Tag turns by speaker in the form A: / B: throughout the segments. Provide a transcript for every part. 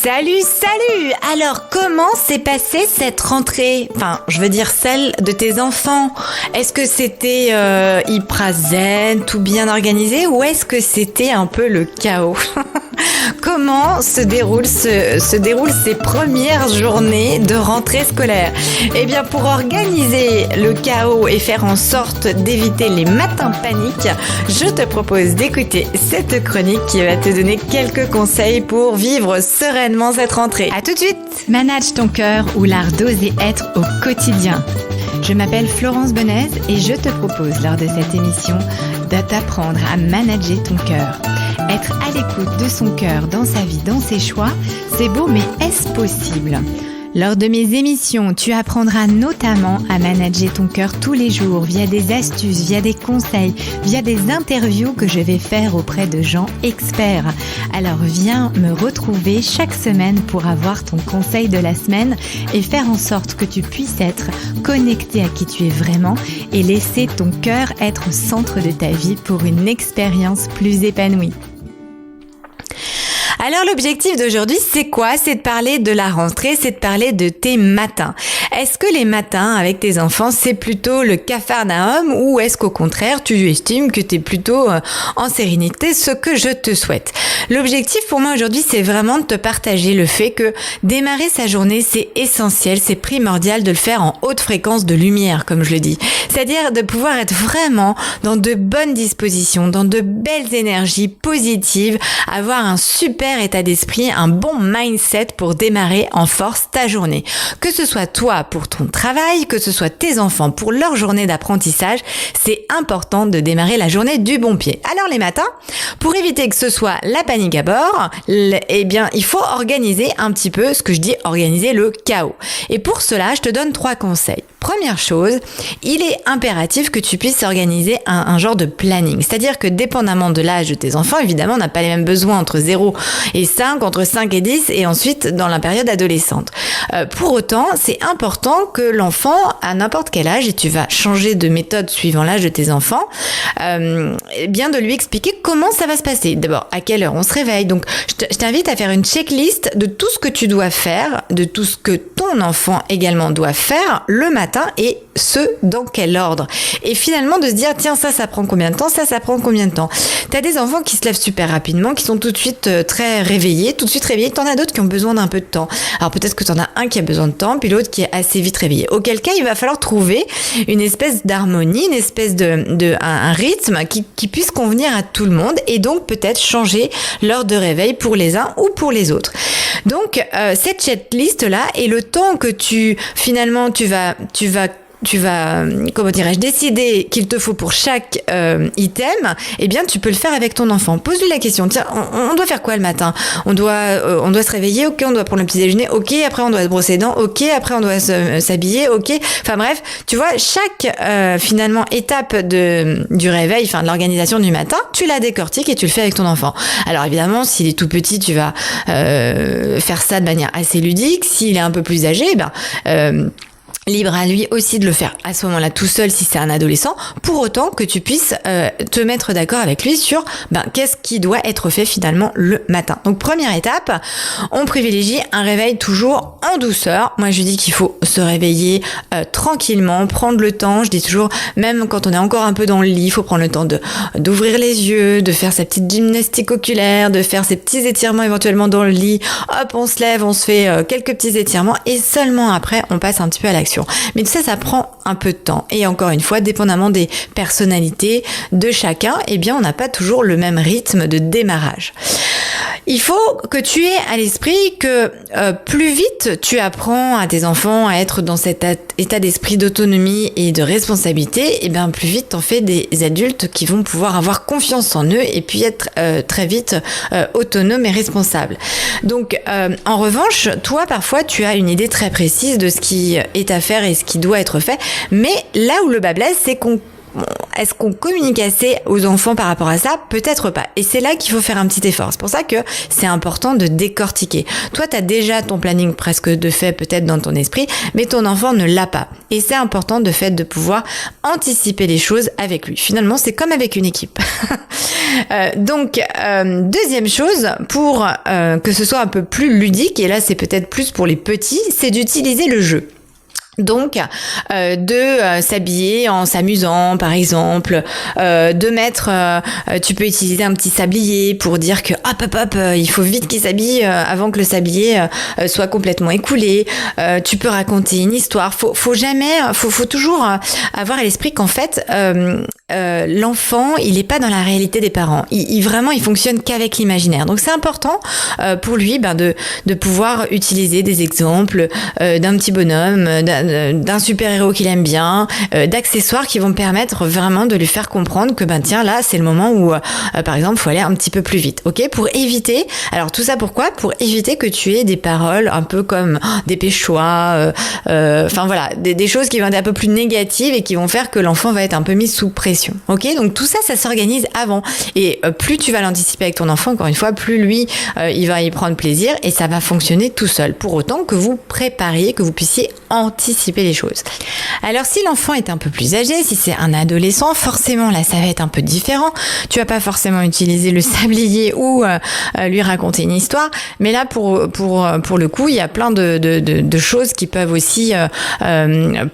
A: Salut! Alors, comment s'est passée cette rentrée? Enfin, je veux dire celle de tes enfants. Est-ce que c'était hyper zen, tout bien organisé, ou est-ce que c'était un peu le chaos? Comment se déroulent ces premières journées de rentrée scolaire? Eh bien, pour organiser le chaos et faire en sorte d'éviter les matins paniques, je te propose d'écouter cette chronique qui va te donner quelques conseils pour vivre sereinement cette rentrée. À tout de suite!
B: Manage ton cœur ou l'art d'oser être au quotidien. Je m'appelle Florence Benez et je te propose lors de cette émission de t'apprendre à manager ton cœur. Être à l'écoute de son cœur dans sa vie, dans ses choix, c'est beau, mais est-ce possible? Lors de mes émissions, tu apprendras notamment à manager ton cœur tous les jours via des astuces, via des conseils, via des interviews que je vais faire auprès de gens experts. Alors viens me retrouver chaque semaine pour avoir ton conseil de la semaine et faire en sorte que tu puisses être connecté à qui tu es vraiment et laisser ton cœur être au centre de ta vie pour une expérience plus épanouie.
A: Alors l'objectif d'aujourd'hui, c'est quoi? C'est de parler de la rentrée, c'est de parler de tes matins. Est-ce que les matins avec tes enfants, c'est plutôt le capharnaüm ou est-ce qu'au contraire, tu estimes que tu es plutôt en sérénité, ce que je te souhaite? L'objectif pour moi aujourd'hui, c'est vraiment de te partager le fait que démarrer sa journée, c'est essentiel, c'est primordial de le faire en haute fréquence de lumière, comme je le dis. C'est-à-dire de pouvoir être vraiment dans de bonnes dispositions, dans de belles énergies positives, avoir un super état d'esprit, un bon mindset pour démarrer en force ta journée. Que ce soit toi pour ton travail, que ce soit tes enfants pour leur journée d'apprentissage, c'est important de démarrer la journée du bon pied. Alors les matins, pour éviter que ce soit la panique à bord, eh bien, il faut organiser un petit peu ce que je dis, organiser le chaos. Et pour cela, je te donne 3 conseils. Première chose, il est impératif que tu puisses organiser un genre de planning. C'est-à-dire que dépendamment de l'âge de tes enfants, évidemment, on n'a pas les mêmes besoins entre 0 et 5, entre 5 et 10 et ensuite dans la période adolescente. Pour autant, c'est important que l'enfant, à n'importe quel âge, et tu vas changer de méthode suivant l'âge de tes enfants, bien de lui expliquer comment ça va se passer. D'abord, à quelle heure on se réveille. Donc, je t'invite à faire une checklist de tout ce que tu dois faire, de tout ce que ton enfant également doit faire le matin et ce, dans quel ordre. Et finalement, de se dire, tiens, ça prend combien de temps, ça prend combien de temps. T'as des enfants qui se lèvent super rapidement, qui sont tout de suite très réveillés, T'en as d'autres qui ont besoin d'un peu de temps. Alors peut-être que t'en as un qui a besoin de temps, puis l'autre qui est assez vite réveillé. Auquel cas, il va falloir trouver une espèce d'harmonie, une espèce un rythme qui puisse convenir à tout le monde et donc peut-être changer l'heure de réveil pour les uns ou pour les autres. Donc cette checklist-là et le temps que tu vas, comment dirais-je, décider qu'il te faut pour chaque item, eh bien, tu peux le faire avec ton enfant. Pose-lui la question. Tiens, on doit faire quoi le matin? On doit se réveiller, ok, on doit prendre le petit déjeuner, ok, après on doit se brosser les dents, ok, après on doit s'habiller, ok. Enfin bref, tu vois, chaque finalement étape du réveil, enfin de l'organisation du matin, tu la décortiques et tu le fais avec ton enfant. Alors évidemment, s'il est tout petit, tu vas faire ça de manière assez ludique. S'il est un peu plus âgé, libre à lui aussi de le faire à ce moment-là tout seul si c'est un adolescent, pour autant que tu puisses te mettre d'accord avec lui sur qu'est-ce qui doit être fait finalement le matin. Donc première étape, on privilégie un réveil toujours en douceur. Moi je dis qu'il faut se réveiller tranquillement, prendre le temps. Je dis toujours, même quand on est encore un peu dans le lit, il faut prendre le temps d'ouvrir les yeux, de faire sa petite gymnastique oculaire, de faire ses petits étirements éventuellement dans le lit. Hop, on se lève, on se fait quelques petits étirements et seulement après on passe un petit peu à l'action. Mais tout ça, ça prend un peu de temps. Et encore une fois, dépendamment des personnalités de chacun, eh bien, on n'a pas toujours le même rythme de démarrage. Il faut que tu aies à l'esprit que plus vite tu apprends à tes enfants à être dans cet état d'esprit d'autonomie et de responsabilité, et bien plus vite t'en fais des adultes qui vont pouvoir avoir confiance en eux et puis être très vite autonomes et responsables. Donc en revanche, toi parfois tu as une idée très précise de ce qui est à faire et ce qui doit être fait, mais là où le bas blesse, c'est qu'on est-ce qu'on communique assez aux enfants par rapport à ça? Peut-être pas. Et c'est là qu'il faut faire un petit effort. C'est pour ça que c'est important de décortiquer. Toi, tu as déjà ton planning presque de fait peut-être dans ton esprit, mais ton enfant ne l'a pas. Et c'est important de pouvoir anticiper les choses avec lui. Finalement, c'est comme avec une équipe. Donc, deuxième chose, pour que ce soit un peu plus ludique, et là c'est peut-être plus pour les petits, c'est d'utiliser le jeu. Donc, de s'habiller en s'amusant, par exemple, de mettre, tu peux utiliser un petit sablier pour dire que hop, il faut vite qu'il s'habille avant que le sablier soit complètement écoulé. Tu peux raconter une histoire. Faut toujours avoir à l'esprit qu'en fait, l'enfant, il est pas dans la réalité des parents. Il fonctionne qu'avec l'imaginaire. Donc c'est important pour lui de pouvoir utiliser des exemples d'un petit bonhomme, d'un super-héros qu'il aime bien, d'accessoires qui vont permettre vraiment de lui faire comprendre que tiens, là c'est le moment où par exemple faut aller un petit peu plus vite, ok, pour éviter, alors tout ça pourquoi, pour éviter que tu aies des paroles un peu comme dépêche-toi, enfin voilà, des choses qui vont être un peu plus négatives et qui vont faire que l'enfant va être un peu mis sous pression, ok, donc tout ça s'organise avant, et plus tu vas l'anticiper avec ton enfant, encore une fois, plus lui il va y prendre plaisir et ça va fonctionner tout seul, pour autant que vous prépariez, que vous puissiez anticiper les choses. Alors si l'enfant est un peu plus âgé, si c'est un adolescent, forcément là ça va être un peu différent. Tu vas pas forcément utiliser le sablier ou lui raconter une histoire, mais là pour le coup il y a plein de choses qui peuvent aussi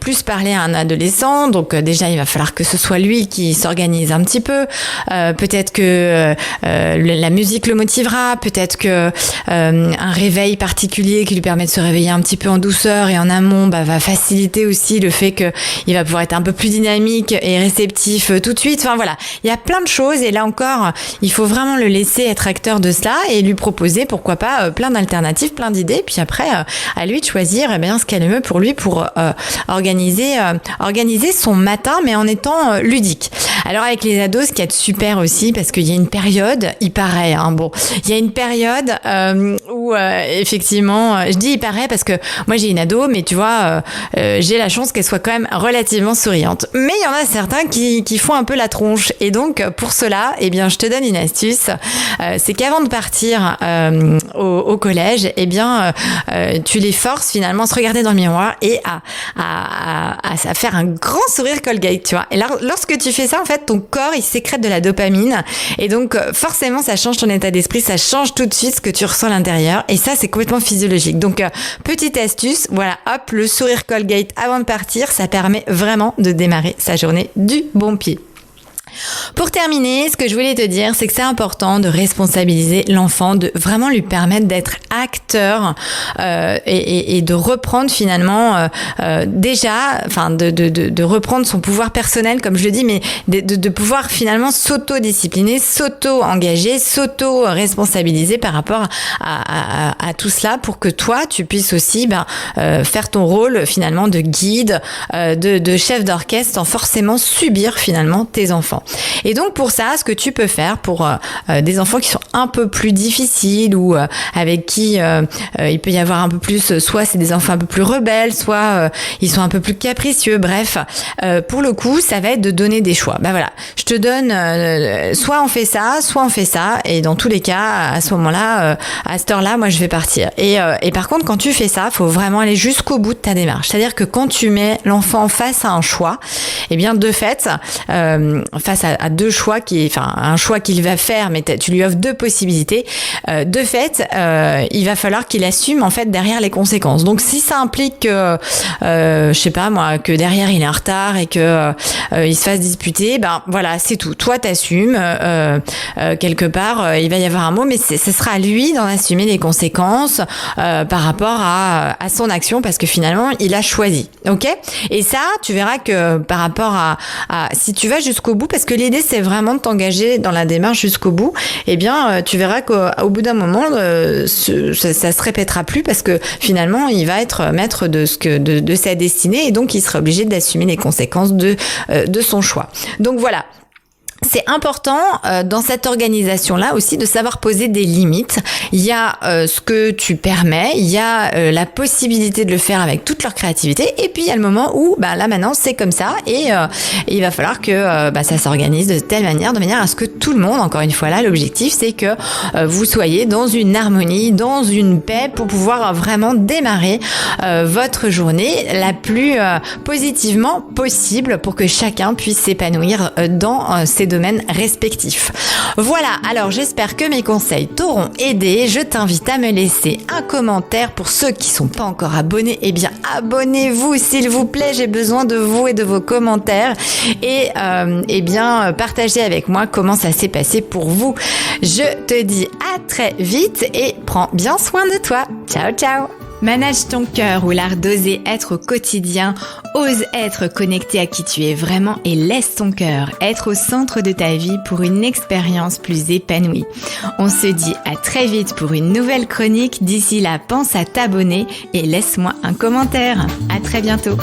A: plus parler à un adolescent. Donc déjà il va falloir que ce soit lui qui s'organise un petit peu. Peut-être que la musique le motivera, peut-être que un réveil particulier qui lui permet de se réveiller un petit peu en douceur et en amont va faciliter aussi le fait qu'il va pouvoir être un peu plus dynamique et réceptif tout de suite. Enfin voilà, il y a plein de choses et là encore, il faut vraiment le laisser être acteur de cela et lui proposer, pourquoi pas, plein d'alternatives, plein d'idées. Puis après, à lui de choisir ce qu'il y a de mieux pour lui pour organiser son matin, mais en étant ludique. Alors avec les ados, ce qui est super aussi, parce qu'il y a une période, il paraît, il y a une période où effectivement, je dis il paraît parce que moi j'ai une ado, mais tu vois, j'ai la chance qu'elle soit quand même relativement souriante. Mais il y en a certains qui font un peu la tronche. Et donc, pour cela, je te donne une astuce. C'est qu'avant de partir au collège, tu les forces finalement à se regarder dans le miroir et à faire un grand sourire Colgate, tu vois. Et là, lorsque tu fais ça, en fait, ton corps, il sécrète de la dopamine. Et donc, forcément, ça change ton état d'esprit. Ça change tout de suite ce que tu ressens à l'intérieur. Et ça, c'est complètement physiologique. Donc, petite astuce, voilà, hop, le sourire Colgate avant de partir, ça permet vraiment de démarrer sa journée du bon pied. Pour terminer, ce que je voulais te dire, c'est que c'est important de responsabiliser l'enfant, de vraiment lui permettre d'être acteur et de reprendre finalement de reprendre son pouvoir personnel, comme je le dis, mais de pouvoir finalement s'auto-discipliner, s'auto-engager, s'auto-responsabiliser par rapport à tout cela, pour que toi, tu puisses aussi faire ton rôle finalement de guide, de chef d'orchestre, sans forcément subir finalement tes enfants. Et donc pour ça, ce que tu peux faire pour des enfants qui sont un peu plus difficiles ou avec qui il peut y avoir un peu plus, soit c'est des enfants un peu plus rebelles, soit ils sont un peu plus capricieux, bref, pour le coup ça va être de donner des choix. Voilà, je te donne soit on fait ça, et dans tous les cas à ce moment-là, à cette heure-là, moi je vais partir. Et par contre quand tu fais ça, faut vraiment aller jusqu'au bout de ta démarche. C'est-à-dire que quand tu mets l'enfant face à un choix, de fait, face à deux choix un choix qu'il va faire, mais tu lui offres deux possibilités. De fait, il va falloir qu'il assume en fait derrière les conséquences. Donc si ça implique que, je sais pas moi, que derrière il est en retard et que il se fasse disputer, voilà, c'est tout. Toi t'assumes quelque part, il va y avoir un mot, mais ce sera à lui d'en assumer les conséquences par rapport à son action, parce que finalement il a choisi. Ok ? Et ça, tu verras que par rapport à si tu vas jusqu'au bout, parce que l'idée c'est vraiment de t'engager dans la démarche jusqu'au bout, tu verras qu'au bout d'un moment ça se répétera plus, parce que finalement il va être maître de sa destinée, et donc il sera obligé d'assumer les conséquences de son choix. Donc voilà. c'est important dans cette organisation-là aussi de savoir poser des limites. Il y a ce que tu permets, il y a la possibilité de le faire avec toute leur créativité, et puis il y a le moment où là maintenant c'est comme ça, et il va falloir que ça s'organise de telle manière, de manière à ce que tout le monde, encore une fois là, l'objectif c'est que vous soyez dans une harmonie, dans une paix pour pouvoir vraiment démarrer votre journée la plus positivement possible pour que chacun puisse s'épanouir dans ses domaines respectifs. Voilà, alors j'espère que mes conseils t'auront aidé. Je t'invite à me laisser un commentaire. Pour ceux qui sont pas encore abonnés, eh bien abonnez-vous s'il vous plaît, j'ai besoin de vous et de vos commentaires, et partagez avec moi comment ça s'est passé pour vous. Je te dis à très vite et prends bien soin de toi. Ciao ciao.
B: Manage ton cœur ou l'art d'oser être au quotidien. Ose être connecté à qui tu es vraiment et laisse ton cœur être au centre de ta vie pour une expérience plus épanouie. On se dit à très vite pour une nouvelle chronique. D'ici là, pense à t'abonner et laisse-moi un commentaire. À très bientôt.